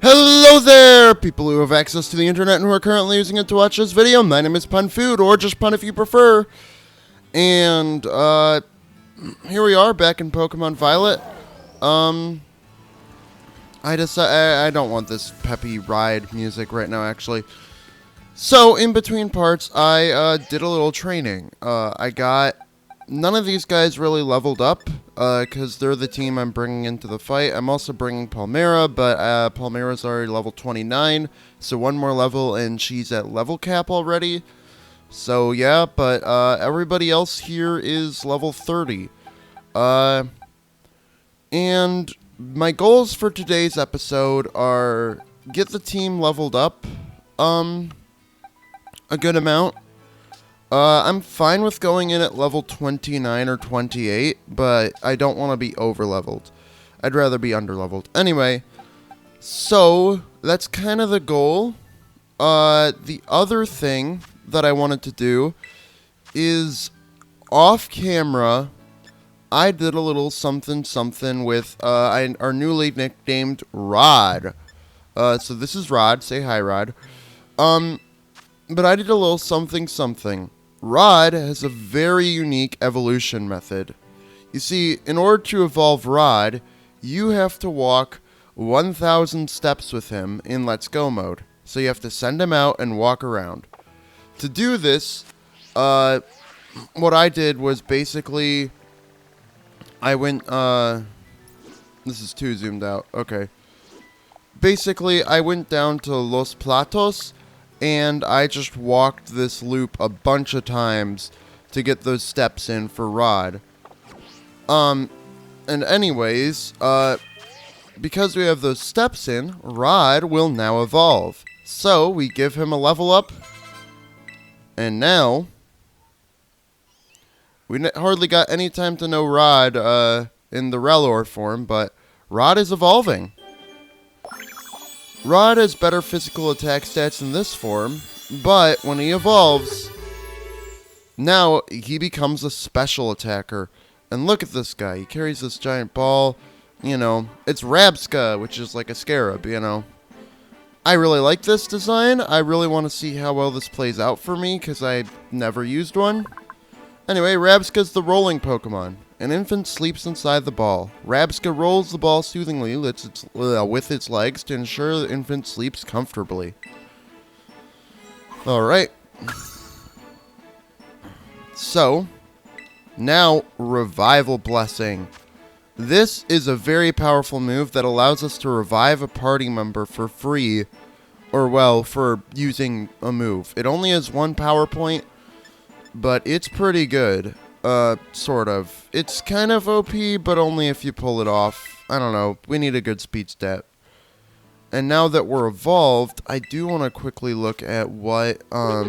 Hello there, people who have access to the internet and who are currently using it to watch this video. My name is Pun Food, or just Pun if you prefer. And, here we are, back in Pokemon Violet. I don't want this peppy ride music right now, actually. So, in between parts, I, did a little training. None of these guys really leveled up, because they're the team I'm bringing into the fight. I'm also bringing Palmera, but Palmera's already level 29, so one more level and she's at level cap already. So yeah, but everybody else here is level 30. And my goals for today's episode are get the team leveled up a good amount. I'm fine with going in at level 29 or 28, but I don't want to be over-leveled. I'd rather be under-leveled. Anyway, so that's kind of the goal. The other thing that I wanted to do is off-camera, I did a little something with our newly nicknamed Rod. So this is Rod. Say hi, Rod. But I did a little something. Rod has a very unique evolution method. You see, in order to evolve Rod, you have to walk 1,000 steps with him in Let's Go mode. So you have to send him out and walk around. To do this, what I did was basically, I went, this is too zoomed out, okay. Basically, I went down to Los Platos, and I just walked this loop a bunch of times to get those steps in for Rod. And anyways, because we have those steps in, Rod will now evolve. So, we give him a level up, and now, we hardly got any time to know Rod, in the Rellor form, but Rod is evolving. Rod has better physical attack stats in this form, but when he evolves, now he becomes a special attacker. And look at this guy, he carries this giant ball, you know, it's Rabska, which is like a scarab, you know. I really like this design, I really want to see how well this plays out for me, because I've never used one. Anyway, Rabska's the rolling Pokemon. An infant sleeps inside the ball. Rabska rolls the ball soothingly with its legs to ensure the infant sleeps comfortably. Alright. So, now, Revival Blessing. This is a very powerful move that allows us to revive a party member for free, or well, for using a move. It only has one power point, but it's pretty good. Sort of. It's kind of OP, but only if you pull it off. I don't know. We need a good speed stat. And now that we're evolved, I do want to quickly look at what, our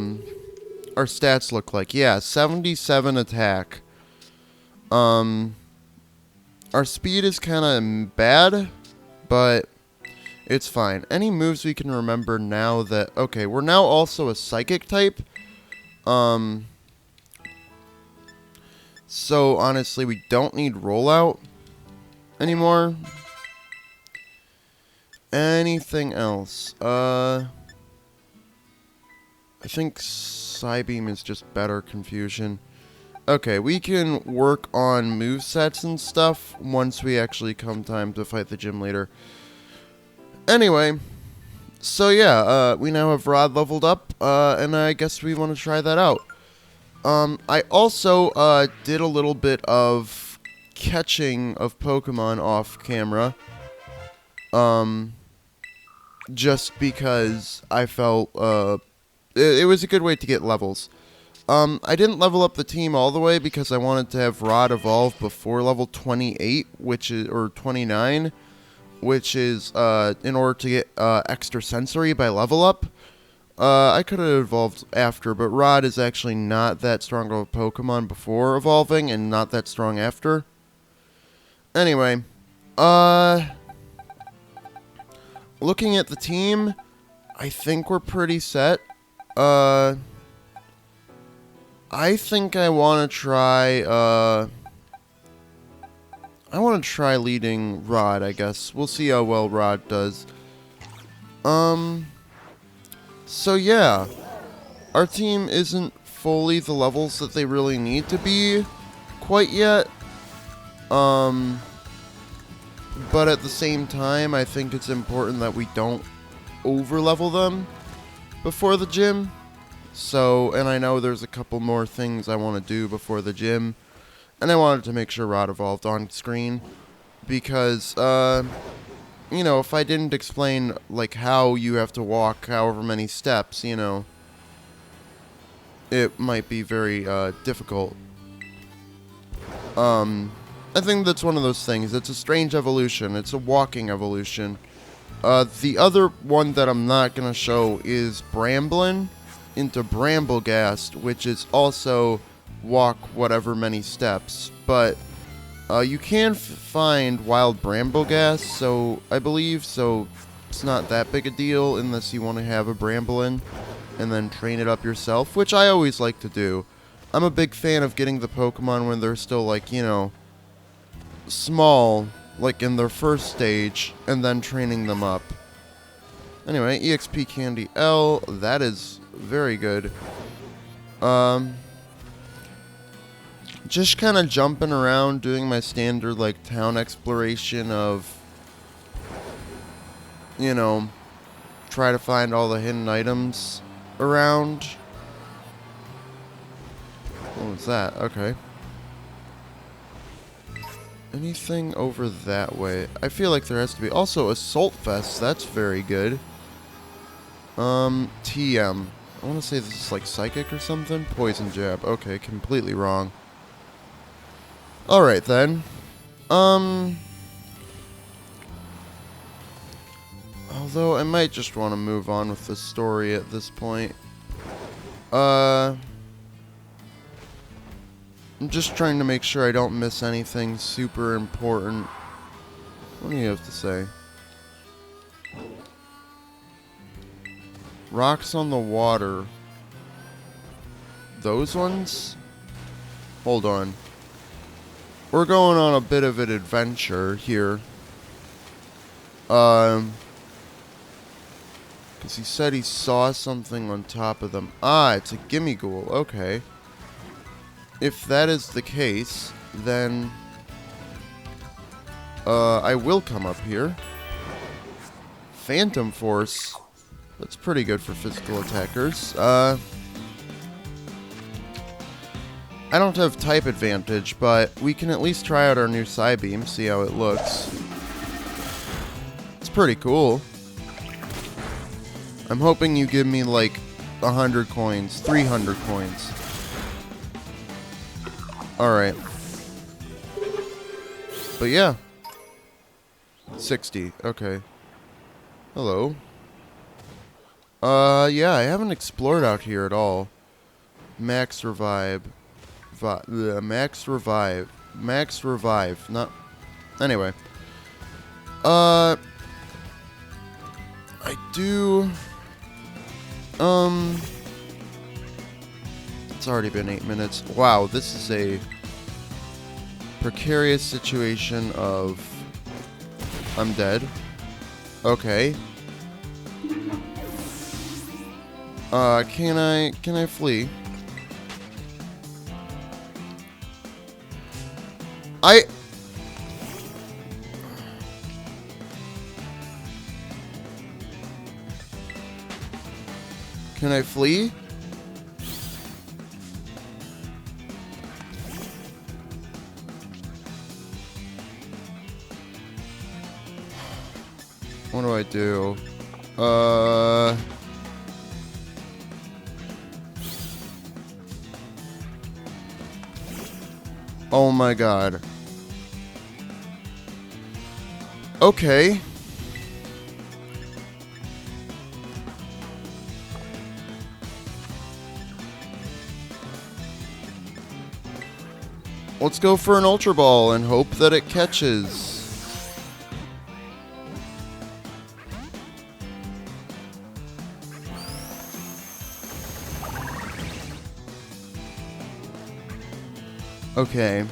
stats look like. Yeah, 77 attack. Our speed is kind of bad, but it's fine. Any moves we can remember now that... Okay, we're now also a Psychic type. So, honestly, we don't need Rollout anymore. Anything else? I think Psybeam is just better confusion. Okay, we can work on movesets and stuff once we actually come time to fight the gym leader. Anyway, so yeah, we now have Rod leveled up, and I guess we want to try that out. I also, did a little bit of catching of Pokemon off camera, just because I felt, it was a good way to get levels. I didn't level up the team all the way because I wanted to have Rod evolve before level 28, or 29, which is, in order to get, extra sensory by level up. I could have evolved after, but Rod is actually not that strong of a Pokemon before evolving, and not that strong after. Anyway, looking at the team, I think we're pretty set. I think I want to try, I want to try leading Rod, I guess. We'll see how well Rod does. So yeah, our team isn't fully the levels that they really need to be quite yet. But at the same time, I think it's important that we don't over-level them before the gym. So, and I know there's a couple more things I want to do before the gym, and I wanted to make sure Rod evolved on screen, because, if I didn't explain, like, how you have to walk however many steps, it might be very, difficult. I think that's one of those things. It's a strange evolution. It's a walking evolution. The other one that I'm not going to show is Bramblin into Bramblegast, which is also walk whatever many steps. But you can find wild Bramblegast, so I believe, so it's not that big a deal unless you want to have a Bramblin and then train it up yourself, which I always like to do. I'm a big fan of getting the Pokemon when they're still, like, small, like in their first stage, and then training them up. Anyway, EXP Candy L, that is very good. Just kind of jumping around, doing my standard, like, town exploration of, try to find all the hidden items around. What was that? Okay. Anything over that way? I feel like there has to be. Also, Assault Vest. That's very good. TM. I want to say this is like Psychic or something. Poison Jab. Okay, completely wrong. Alright then. Although I might just want to move on with the story at this point. I'm just trying to make sure I don't miss anything super important. What do you have to say? Rocks on the water. Those ones? Hold on. We're going on a bit of an adventure here. Because he said he saw something on top of them. Ah, it's a Gimmighoul. Okay. If that is the case, then I will come up here. Phantom Force. That's pretty good for physical attackers. I don't have type advantage, but we can at least try out our new Psybeam, see how it looks. It's pretty cool. I'm hoping you give me like 100 coins, 300 coins. Alright. But yeah. 60. Okay. Hello. Yeah, I haven't explored out here at all. Max Revive. Max Revive. Max Revive. Not... Anyway. I do... It's already been 8 minutes. Wow, this is a precarious situation of... I'm dead. Okay. Can I flee? Can I flee? What do I do? Oh my god. Okay. Let's go for an Ultra Ball and hope that it catches. Okay.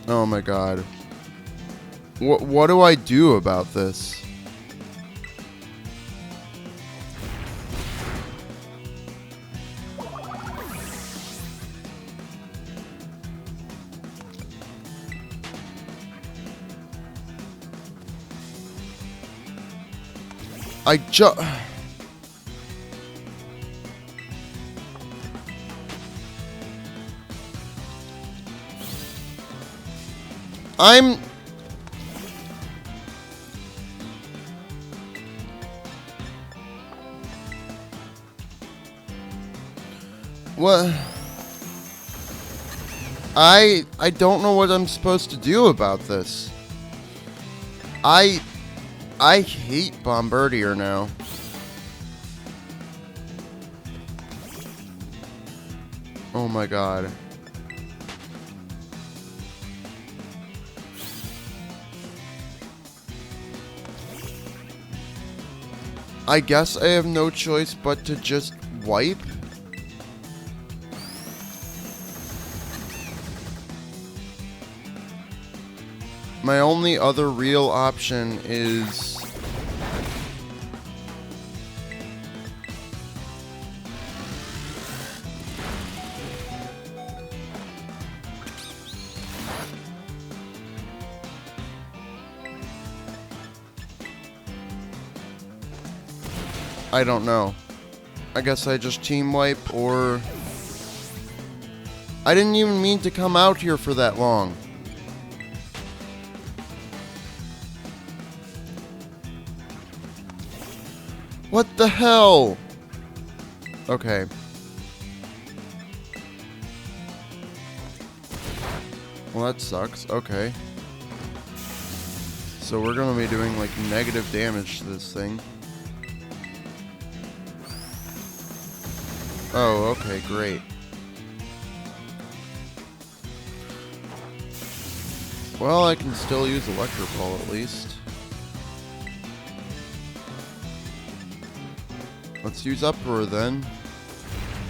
Oh my god. What do I do about this? I'm... What? I don't know what I'm supposed to do about this. I hate Bombardier now. Oh my god. I guess I have no choice but to just wipe. My only other real option is... I don't know. I guess I just team wipe, or... I didn't even mean to come out here for that long. What the hell? Okay. Well, that sucks. Okay. So we're gonna be doing, like, negative damage to this thing. Oh, okay, great. Well, I can still use Electro Ball at least. Let's use Uproar then.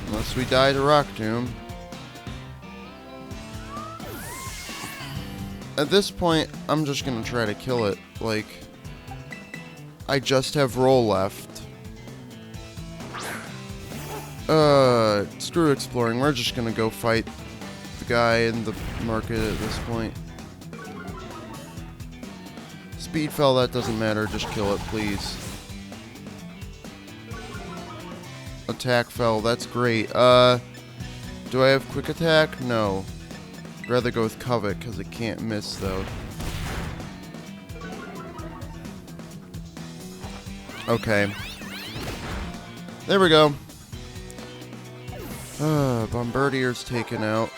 Unless we die to Rock Tomb. At this point, I'm just gonna try to kill it. Like, I just have Roll left. Screw exploring. We're just gonna go fight the guy in the market at this point. Speed Fell, that doesn't matter. Just kill it, please. Attack Fell, that's great. Do I have Quick Attack? No. I'd rather go with Covet, because it can't miss, though. Okay. There we go. Bombardier's taken out.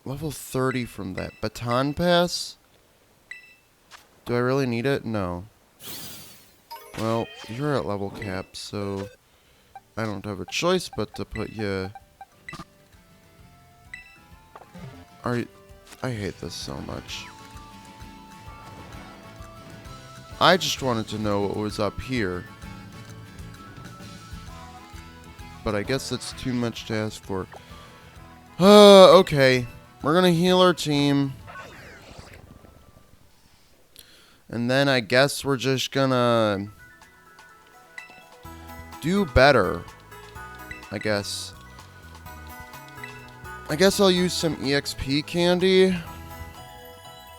Level 30 from that. Baton Pass? Do I really need it? No. Well, you're at level cap, so I don't have a choice but to put you... I hate this so much. I just wanted to know what was up here. But I guess that's too much to ask for. Okay. We're gonna heal our team. And then I guess we're just gonna do better. I guess I'll use some EXP candy.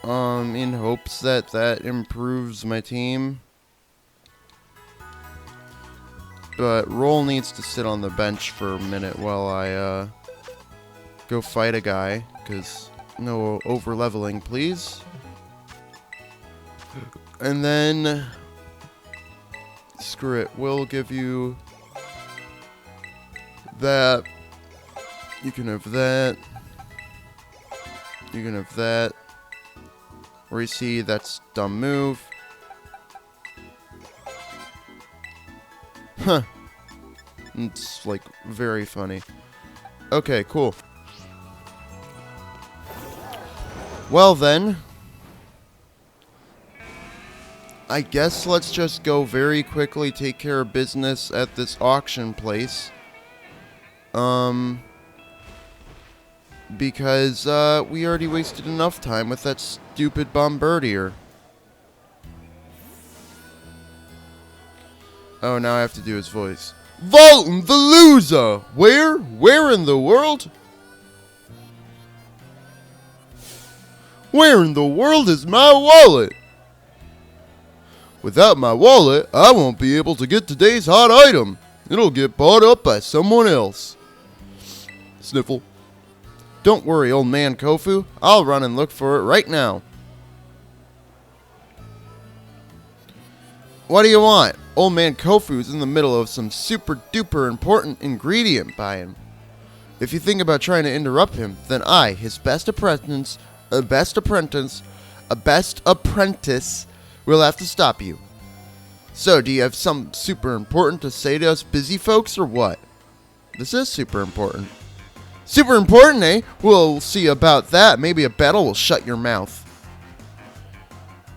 In hopes that that improves my team. But Roll needs to sit on the bench for a minute while I go fight a guy, because no over-leveling, please. And then, screw it, we'll give you that. You can have that. You can have that. Where you see, that's dumb move. Huh. It's, like, very funny. Okay, cool. Well, then. I guess let's just go very quickly take care of business at this auction place. because we already wasted enough time with that stupid bombardier. Oh, now I have to do his voice. Volton the loser! Where? Where in the world? Where in the world is my wallet? Without my wallet, I won't be able to get today's hot item. It'll get bought up by someone else. Sniffle. Don't worry, old man Kofu. I'll run and look for it right now. What do you want? Old man Kofu's in the middle of some super duper important ingredient buying. If you think about trying to interrupt him, then I, his best apprentice, will have to stop you. So, do you have something super important to say to us busy folks, or what? This is super important. Super important, eh? We'll see about that. Maybe a battle will shut your mouth.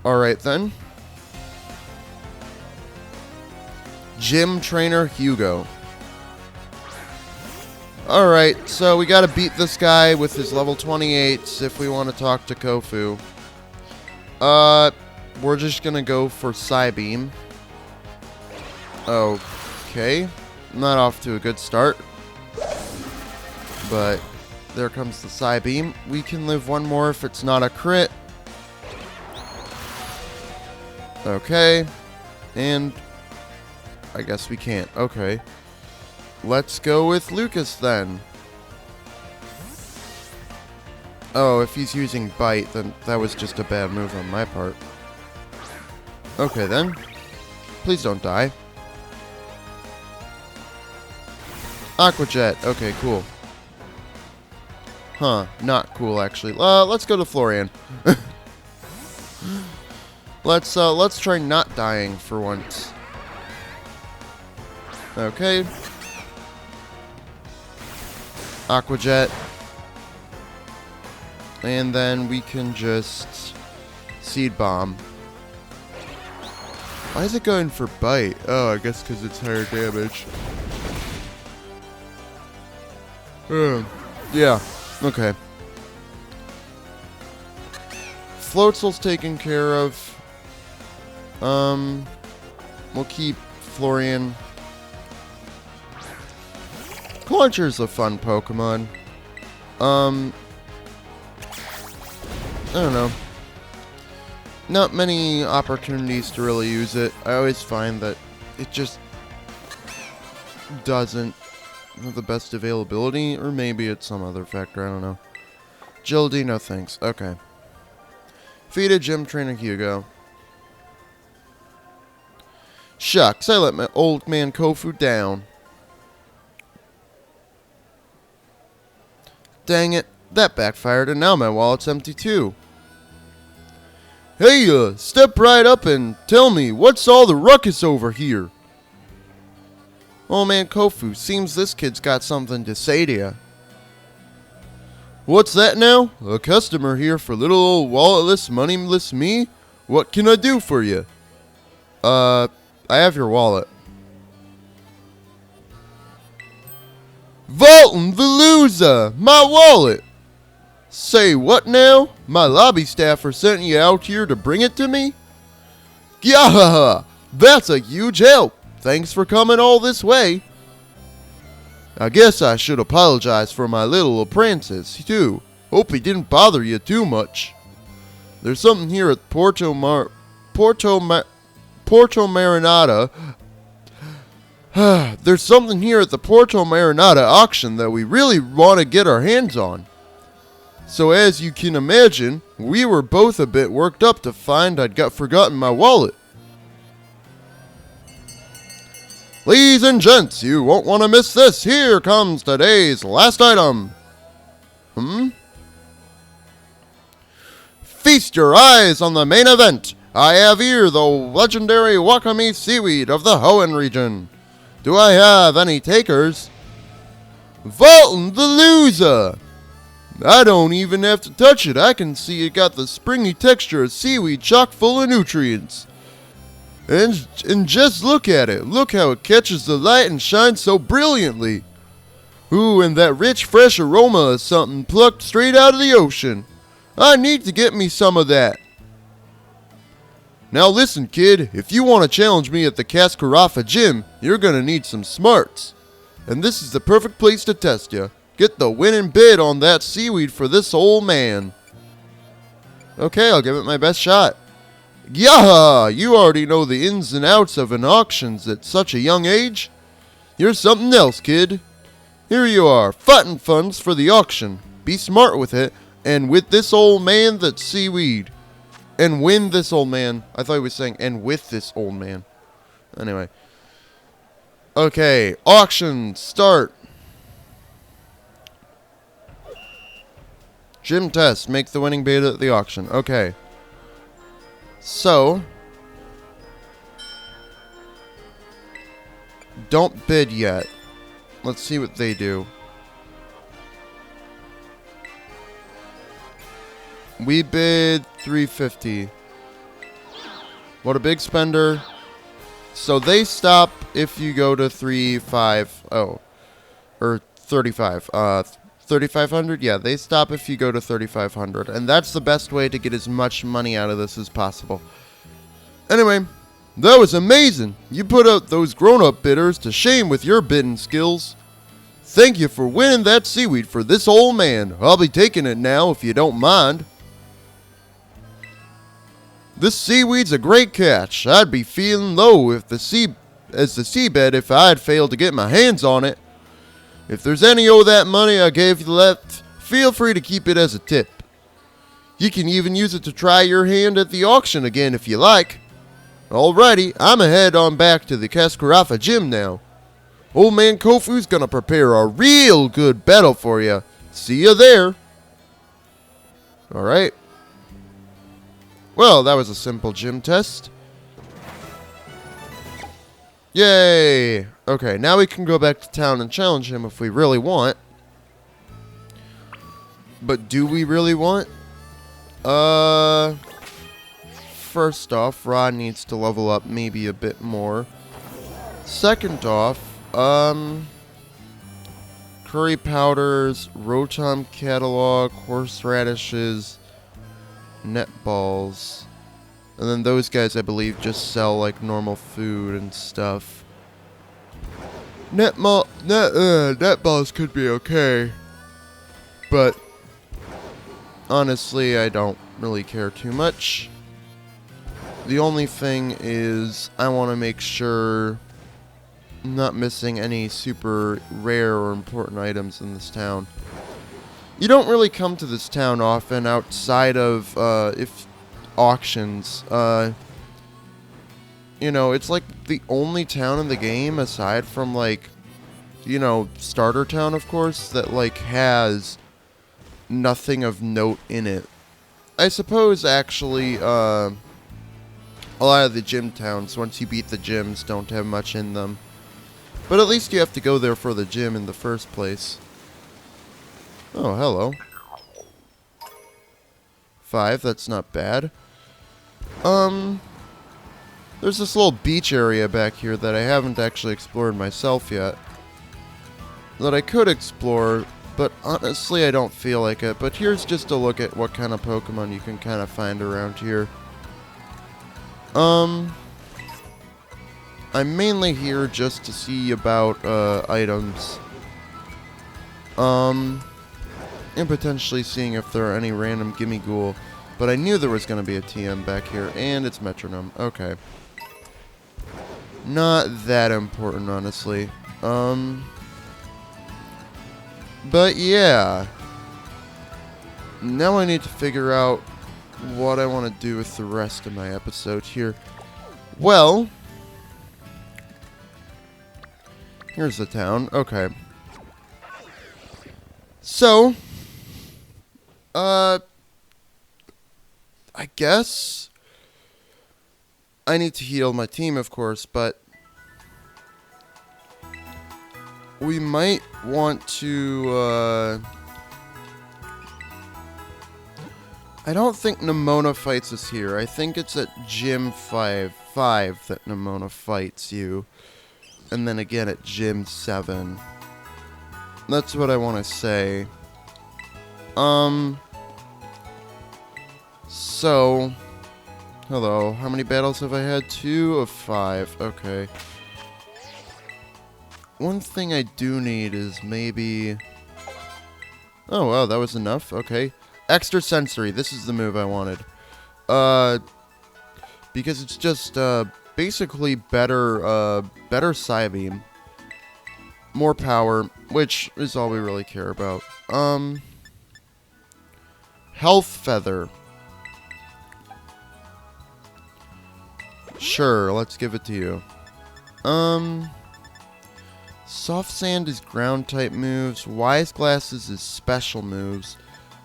Alright then. Gym Trainer Hugo. Alright, so we gotta beat this guy with his level 28s if we want to talk to Kofu. We're just gonna go for Psybeam. Okay. Not off to a good start. But there comes the Psybeam. We can live one more if it's not a crit. Okay. And I guess we can't. Okay. Let's go with Lucas then. Oh, if he's using Bite, then that was just a bad move on my part. Okay then. Please don't die. Aqua Jet. Okay, cool. Huh, not cool actually. Let's go to Florian. Let's try not dying for once. Okay. Aqua Jet. And then we can just Seed Bomb. Why is it going for Bite? Oh, I guess because it's higher damage. Yeah. Okay. Floatzel's taken care of. We'll keep Florian. Clauncher's a fun Pokemon. I don't know. Not many opportunities to really use it. I always find that it just doesn't have the best availability, or maybe it's some other factor, I don't know. Agility, no thanks. Okay. Feed a Gym Trainer Hugo. Shucks, I let my old man Kofu down. Dang it, that backfired, and now my wallet's empty too. Hey, step right up and tell me, what's all the ruckus over here? Oh man Kofu, seems this kid's got something to say to you. What's that now? A customer here for little old walletless, moneyless me? What can I do for you? I have your wallet. Volton the loser! My wallet! Say what now? My lobby staffer sent you out here to bring it to me? Yahaha! That's a huge help! Thanks for coming all this way. I guess I should apologize for my little apprentice, too. Hope he didn't bother you too much. There's something here at Porto Marinata. There's something here at the Porto Marinata auction that we really want to get our hands on. So as you can imagine, we were both a bit worked up to find I'd forgotten my wallet. Ladies and gents, you won't want to miss this. Here comes today's last item. Feast your eyes on the main event. I have here the legendary Wakame seaweed of the Hoenn region. Do I have any takers? Volton the loser! I don't even have to touch it. I can see it got the springy texture of seaweed chock full of nutrients. And just look at it. Look how it catches the light and shines so brilliantly. Ooh, and that rich, fresh aroma is something plucked straight out of the ocean. I need to get me some of that. Now listen, kid, if you want to challenge me at the Cascarafa gym, you're gonna need some smarts. And this is the perfect place to test you. Get the winning bid on that seaweed for this old man. Okay, I'll give it my best shot. Yaha! You already know the ins and outs of an auctions at such a young age. You're something else, kid. Here you are, fighting funds for the auction. Be smart with it, and with this old man that's seaweed. And win this old man. I thought he was saying, and with this old man. Anyway. Okay, auction, start. Gym test, make the winning bid at the auction. Okay. So, don't bid yet. Let's see what they do. We bid $350. What a big spender. So they stop if you go to 350 or 35. 3,500? Yeah, they stop if you go to 3,500. And that's the best way to get as much money out of this as possible. Anyway, that was amazing. You put out those grown-up bidders to shame with your bidding skills. Thank you for winning that seaweed for this old man. I'll be taking it now if you don't mind. This seaweed's a great catch. I'd be feeling low as the seabed if I'd failed to get my hands on it. If there's any of that money I gave you left, feel free to keep it as a tip. You can even use it to try your hand at the auction again if you like. Alrighty, I'm head on back to the Cascarafa gym now. Old man Kofu's gonna prepare a real good battle for you. See you there. Alright. Well, that was a simple gym test. Yay! Okay, now we can go back to town and challenge him if we really want. But do we really want? First off, Rod needs to level up maybe a bit more. Second off, curry powders, Rotom catalog, horseradishes, net balls. And then those guys, I believe, just sell like normal food and stuff. Net balls could be okay, but honestly, I don't really care too much. The only thing is, I want to make sure I'm not missing any super rare or important items in this town. You don't really come to this town often outside of auctions. You know, it's like the only town in the game aside from like, you know, Starter Town, of course, that like has nothing of note in it. I suppose actually a lot of the gym towns, once you beat the gyms, don't have much in them. But at least you have to go there for the gym in the first place. Oh, hello. 5, that's not bad. There's this little beach area back here that I haven't actually explored myself yet. That I could explore, but honestly I don't feel like it. But here's just a look at what kind of Pokemon you can kind of find around here. I'm mainly here just to see about items. And potentially seeing if there are any random gimme ghoul. But I knew there was going to be a TM back here, and it's Metronome. Okay. Not that important, honestly. But yeah. Now I need to figure out what I want to do with the rest of my episode here. Well, here's the town. Okay. So, I guess I need to heal my team, of course, but we might want to, I don't think Nemona fights us here. I think it's at Gym 5 that Nemona fights you. And then again at Gym 7. That's what I want to say. So, hello. How many battles have I had? 2 of 5. Okay. One thing I do need is maybe... Oh, wow, that was enough. Okay. Extra sensory. This is the move I wanted. Because it's just, basically better Psybeam. More power, which is all we really care about. Health Feather. Sure, let's give it to you. Soft Sand is ground type moves. Wise Glasses is special moves.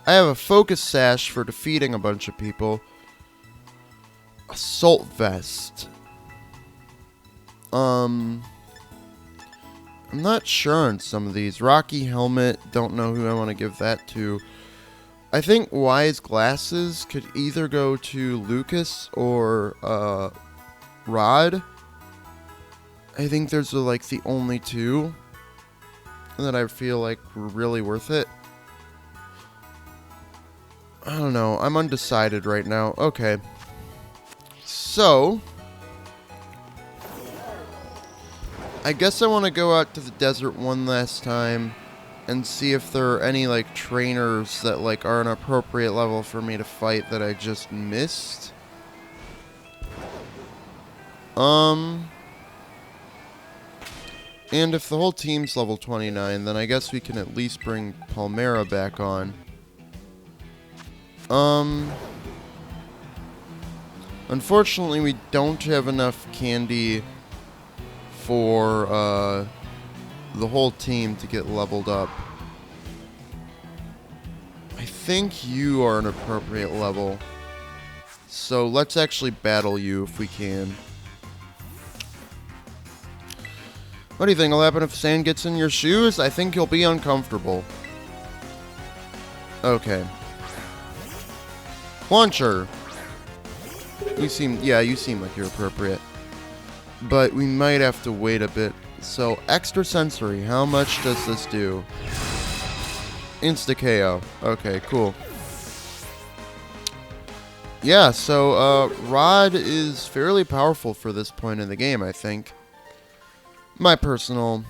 I have a Focus Sash for defeating a bunch of people. Assault Vest. I'm not sure on some of these. Rocky Helmet, don't know who I want to give that to. I think Wise Glasses could either go to Lucas or Rod. I think those are like the only two that I feel like were really worth it. I don't know. I'm undecided right now. Okay. So, I guess I want to go out to the desert one last time and see if there are any like trainers that like are an appropriate level for me to fight that I just missed. And if the whole team's level 29, then I guess we can at least bring Palmera back on. Unfortunately, we don't have enough candy for, the whole team to get leveled up. I think you are an appropriate level. So let's actually battle you if we can. What do you think will happen if sand gets in your shoes? I think you'll be uncomfortable. Okay. Launcher. You seem like you're appropriate. But we might have to wait a bit. So, extra sensory. How much does this do? Insta KO. Okay, cool. Yeah, so, Rod is fairly powerful for this point in the game, I think. My personal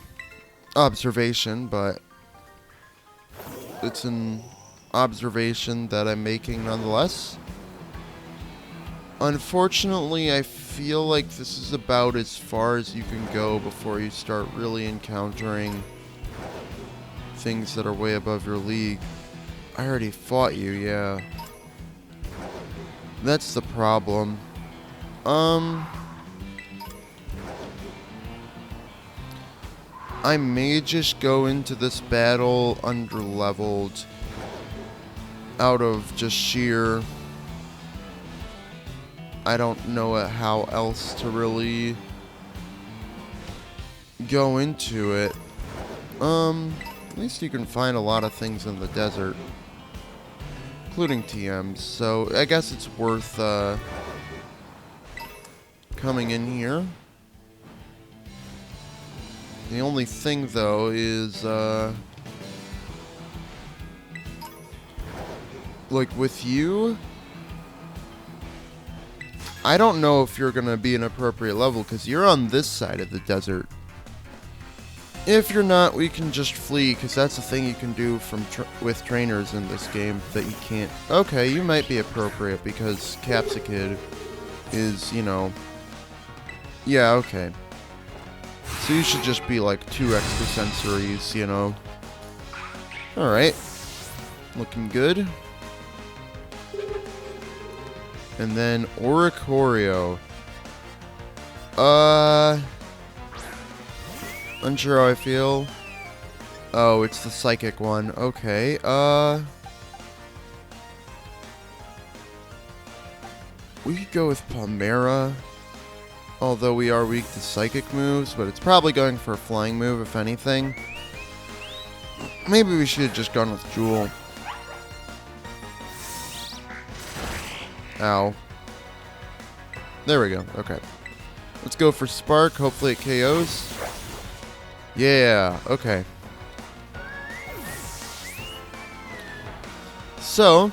observation, but it's an observation that I'm making nonetheless. Unfortunately, I feel like this is about as far as you can go before you start really encountering things that are way above your league. I already fought you, yeah. That's the problem. I may just go into this battle underleveled out of just sheer... I don't know how else to really go into it. At least you can find a lot of things in the desert, including TMs, so I guess it's worth coming in here. The only thing, though, is, like, with you, I don't know if you're going to be an appropriate level, because you're on this side of the desert. If you're not, we can just flee, because that's the thing you can do from with trainers in this game that you can't... Okay, you might be appropriate, because Capsicid is, you know... Yeah, okay. So you should just be like 2 extra sensories, you know. Alright. Looking good. And then Oricorio. Unsure how I feel. Oh, it's the psychic one. Okay, we could go with Palmera. Although we are weak to psychic moves, but it's probably going for a flying move, if anything. Maybe we should have just gone with Jewel. Ow. There we go. Okay. Let's go for Spark. Hopefully it KOs. Yeah. Okay. So,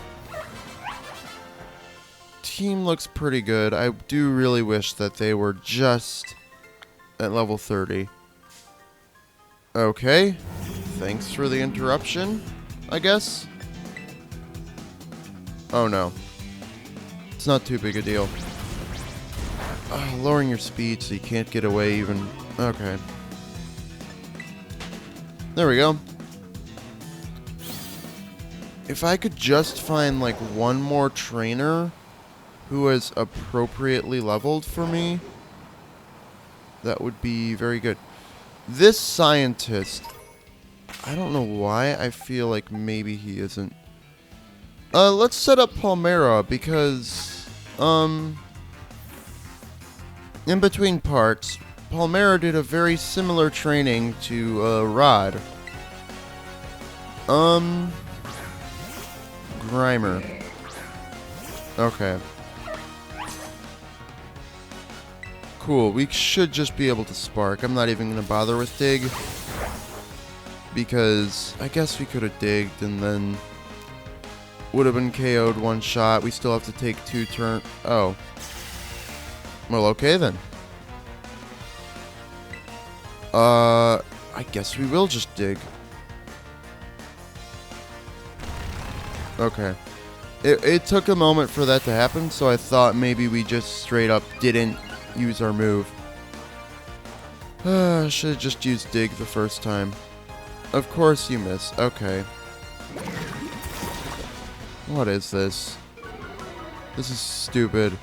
team looks pretty good. I do really wish that they were just at level 30. Okay. Thanks for the interruption, I guess. Oh no. It's not too big a deal. Lowering your speed so you can't get away even. Okay. There we go. If I could just find like one more trainer who is appropriately leveled for me, that would be very good. This scientist, I don't know why I feel like maybe he isn't. Let's set up Palmera because, in between parts, Palmera did a very similar training to, Rod. Grimer. Okay. Cool, we should just be able to spark. I'm not even gonna bother with dig. Because I guess we could have digged and then would have been KO'd one shot. We still have to take 2 turns. Oh. Well, okay then. I guess we will just dig. Okay. It took a moment for that to happen, so I thought maybe we just straight up didn't use our move. Should have just used dig the first time. Of course you miss. Okay. What is this? This is stupid.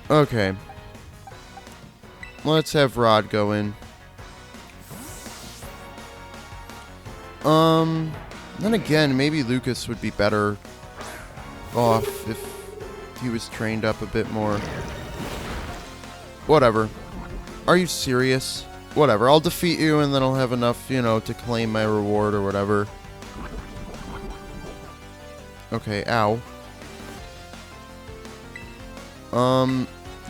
Okay. Let's have Rod go in. Then again, maybe Lucas would be better off if he was trained up a bit more. Whatever. Are you serious? Whatever, I'll defeat you and then I'll have enough, you know, to claim my reward or whatever. Okay, ow.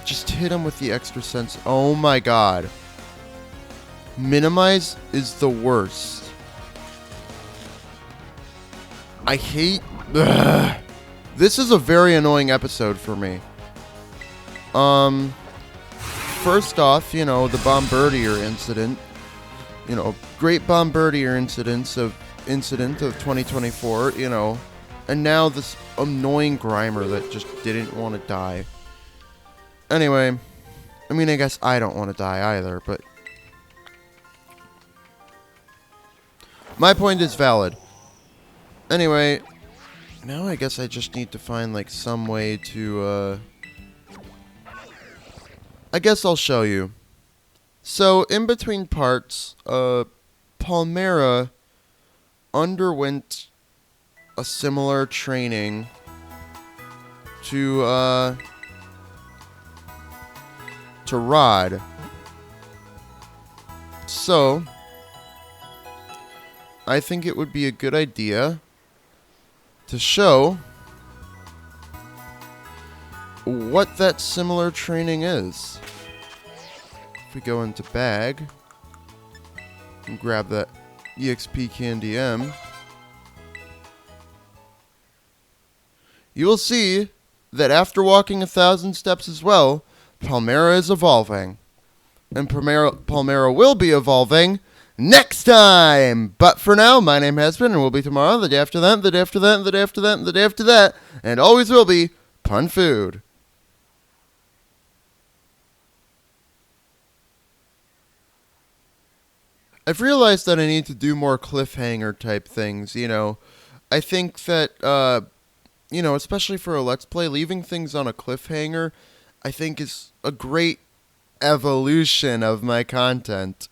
Just hit him with the extra sense. Oh my god. Minimize is the worst. I hate... Ugh. This is a very annoying episode for me. First off, you know, the Bombardier incident. You know, great Bombardier incident of 2024, you know. And now this annoying Grimer that just didn't want to die. Anyway, I mean, I guess I don't want to die either, but... my point is valid. Anyway, now I guess I just need to find, like, some way to, I guess I'll show you. So, in between parts, Palmera underwent a similar training to Rod. So, I think it would be a good idea to show what that similar training is. If we go into bag and grab that EXP Candy M, you will see that after walking 1,000 steps as well, Palmera is evolving. And Palmera will be evolving next time! But for now, my name has been, and will be tomorrow, the day after that, the day after that, the day after that, and the day after that, and always will be, Pun Food. I've realized that I need to do more cliffhanger type things, you know. I think that, you know, especially for a Let's Play, leaving things on a cliffhanger, I think is a great evolution of my content.